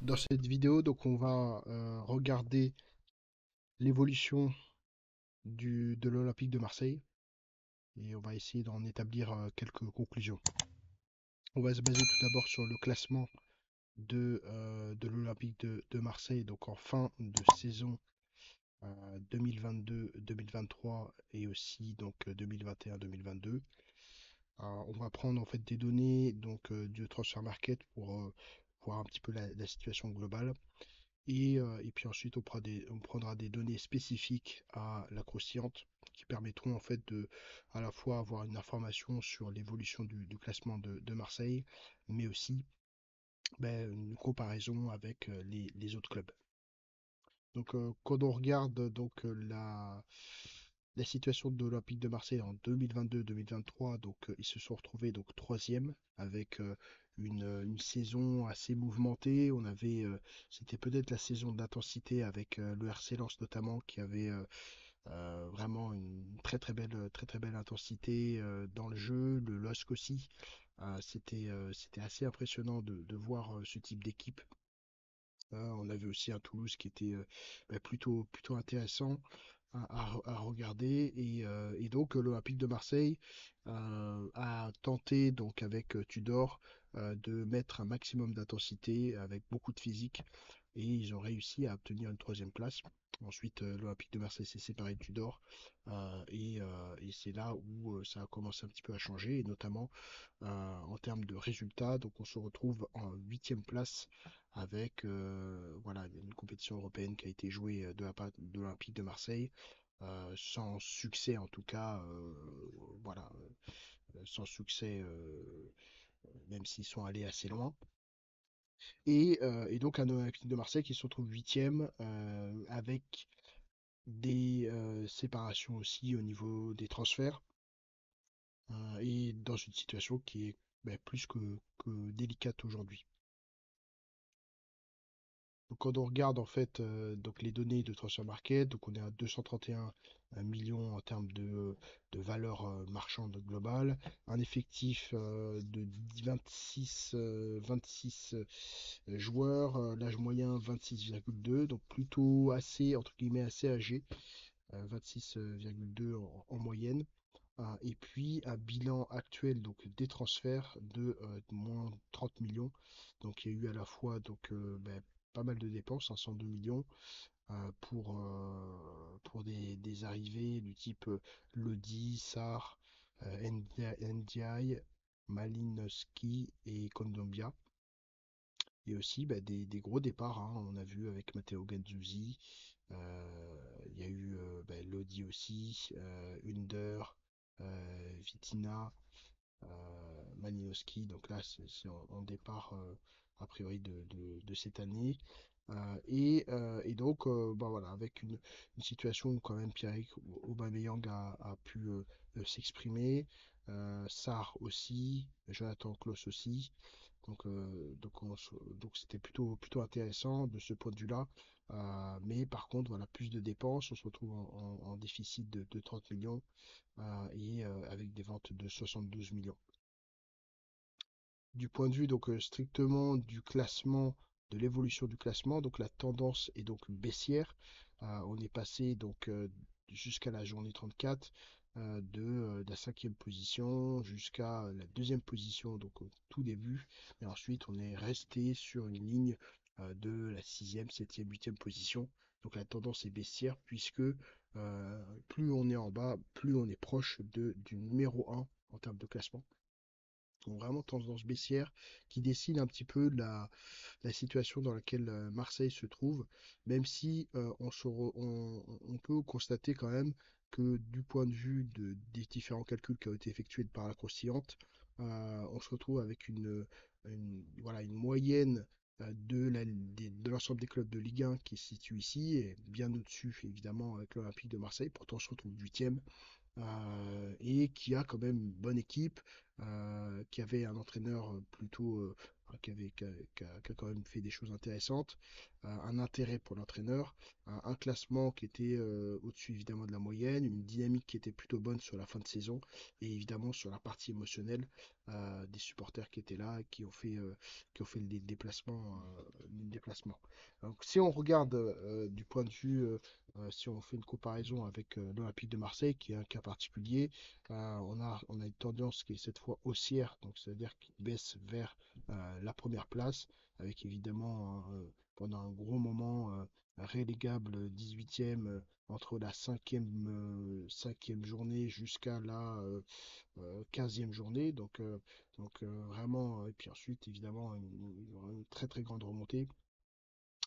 Dans cette vidéo, donc on va regarder l'évolution de l'Olympique de Marseille et on va essayer d'en établir quelques conclusions. On va se baser tout d'abord sur le classement de l'Olympique de Marseille, donc en fin de saison 2022-2023 et aussi donc 2021-2022. On va prendre en fait des données donc du Transfer Market pour voir un petit peu la situation globale. Et puis ensuite, on prendra des données spécifiques à la croustillante qui permettront en fait de à la fois avoir une information sur l'évolution du classement de Marseille, mais aussi une comparaison avec les autres clubs. Donc quand on regarde la situation de l'Olympique de Marseille en 2022-2023, donc ils se sont retrouvés donc troisième avec une saison assez mouvementée. C'était peut-être la saison d'intensité avec le RC Lens notamment qui avait vraiment une très très belle intensité dans le jeu. Le LOSC aussi. C'était assez impressionnant de voir ce type d'équipe. On avait aussi un Toulouse qui était plutôt intéressant à regarder. Et donc l'Olympique de Marseille a tenté donc avec Tudor de mettre un maximum d'intensité avec beaucoup de physique et ils ont réussi à obtenir une troisième place. Ensuite, l'Olympique de Marseille s'est séparé de Tudor et c'est là où ça a commencé un petit peu à changer, et notamment en termes de résultats. Donc on se retrouve en huitième place avec voilà, une compétition européenne qui a été jouée de la part de l'Olympique de Marseille, sans succès en tout cas, voilà, sans succès, même s'ils sont allés assez loin. Et donc un Olympique de Marseille qui se retrouve huitième avec des séparations aussi au niveau des transferts et dans une situation qui est plus que délicate aujourd'hui. Donc quand on regarde en fait donc les données de Transfer Market, donc on est à 231 millions en termes de valeur marchande globale, un effectif de 26 joueurs, l'âge moyen 26,2, donc plutôt assez entre guillemets assez âgé, 26,2 en moyenne. Et puis un bilan actuel donc des transferts de moins 30 millions. Donc il y a eu à la fois pas mal de dépenses, 102 millions pour des arrivées du type Lodi, Sarr, NDI, Malinowski et Kondombia. Et aussi des gros départs, hein. On a vu avec Matteo Ganduzzi, il y a eu Lodi aussi, Under, Vitina, Malinowski. Donc là, c'est en départ a priori de cette année. Et donc, voilà, avec une situation où quand même Pierre-Emerick Aubameyang a pu s'exprimer, Sarr aussi, Jonathan Klaus aussi. Donc c'était plutôt intéressant de ce point de vue-là. Mais par contre, voilà, plus de dépenses, on se retrouve en déficit de 30 millions et avec des ventes de 72 millions. Du point de vue donc strictement du classement, de l'évolution du classement, donc la tendance est donc baissière. On est passé donc jusqu'à la journée 34 de la cinquième position jusqu'à la deuxième position, donc au tout début. Et ensuite, on est resté sur une ligne de la sixième, septième, huitième position. Donc la tendance est baissière puisque plus on est en bas, plus on est proche du numéro un en termes de classement. Donc vraiment tendance baissière qui dessine un petit peu la situation dans laquelle Marseille se trouve, même si on peut constater quand même que du point de vue des différents calculs qui ont été effectués par la croustillante, on se retrouve avec voilà, une moyenne de l'ensemble des clubs de Ligue 1 qui se situe ici, et bien au-dessus évidemment avec l'Olympique de Marseille. Pourtant on se retrouve huitième et qui a quand même une bonne équipe, qui avait un entraîneur plutôt qui a quand même fait des choses intéressantes, un intérêt pour l'entraîneur, un classement qui était au-dessus évidemment de la moyenne, une dynamique qui était plutôt bonne sur la fin de saison, et évidemment sur la partie émotionnelle, des supporters qui étaient là, et qui ont fait le déplacement. Donc, si on regarde du point de vue, si on fait une comparaison avec l'Olympique de Marseille, qui est un cas particulier, on a une tendance qui est cette fois haussière, donc c'est-à-dire qu'il baisse vers la première place, avec évidemment pendant un gros moment relégable 18e entre la cinquième journée jusqu'à la 15e journée. Vraiment, et puis ensuite évidemment une très très grande remontée.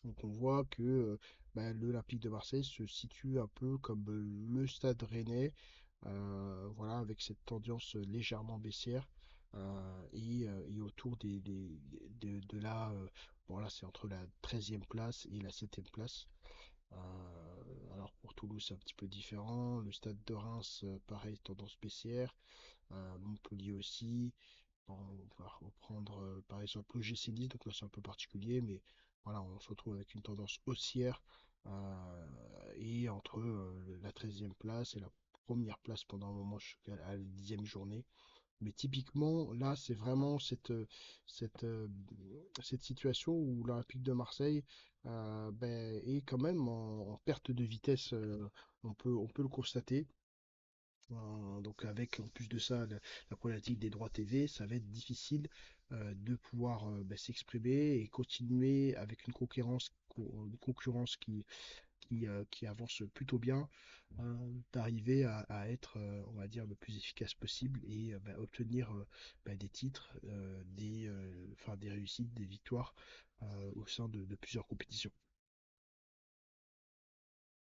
Donc on voit que l'Olympique de Marseille se situe un peu comme le Stade Rennais, voilà, avec cette tendance légèrement baissière, et autour de la, bon là c'est entre la 13e place et la 7e place. Alors pour Toulouse c'est un petit peu différent, le Stade de Reims pareil, tendance baissière, Montpellier aussi. Bon, on va reprendre par exemple le GC Nice, donc là c'est un peu particulier, mais voilà, on se retrouve avec une tendance haussière, et entre la 13e place et la première place pendant un moment jusqu'à la 10e journée. Mais typiquement, là, c'est vraiment cette, euh, cette situation où l'Olympique de Marseille est quand même en perte de vitesse. On peut le constater. Donc avec en plus de ça la problématique des droits TV, ça va être difficile de pouvoir s'exprimer et continuer avec une concurrence qui avance plutôt bien, d'arriver à être, on va dire, le plus efficace possible et obtenir des titres, enfin, des réussites, des victoires au sein de plusieurs compétitions.